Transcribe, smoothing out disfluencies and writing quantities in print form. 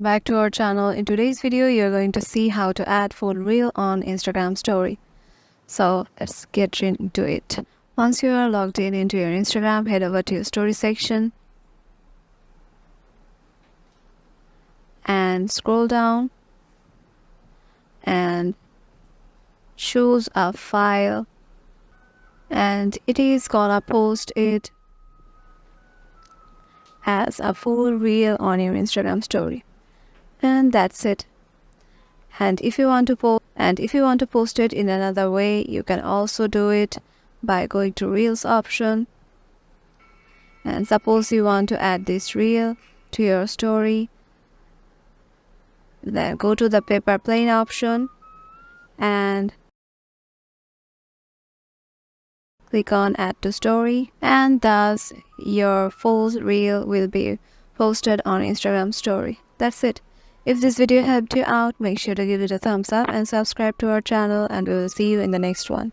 back to our channel. In today's video, you're going to see how to add full reel on Instagram story. So let's get into it. Once you are logged in into your Instagram, head over to your story section and scroll down and choose a file, and it is gonna post it as a full reel on your Instagram story. And that's it. And if you want to post it in another way, you can also do it by going to Reels option. And suppose you want to add this reel to your story, then go to the paper plane option and click on add to story, and thus your full reel will be posted on Instagram story. That's it. If this video helped you out, make sure to give it a thumbs up and subscribe to our channel, and we will see you in the next one.